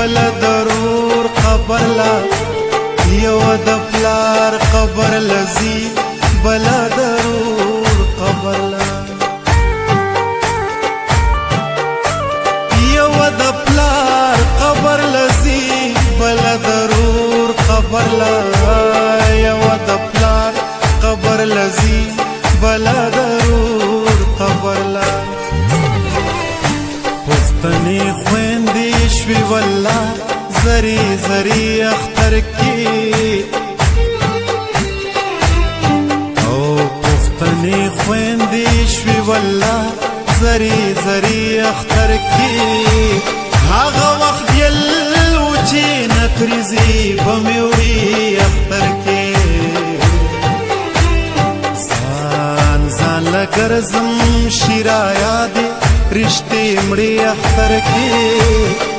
بل ضرور قبر لا یو د پلار قبر لزی بل ضرور قبر لا یو د پلار قبر لزی بل ضرور قبر لا یو د پلار قبر لزی بل ضرور قبر لا پښتنې خويندې شوي والله زری زری اختر کی او پښتنې خويندې شوي والله زری زری اختر کی هغه وخت یل و چې نکریزي بموي اختر کی ځان لګرزم شیرا یاد رشتې مړې اختر کې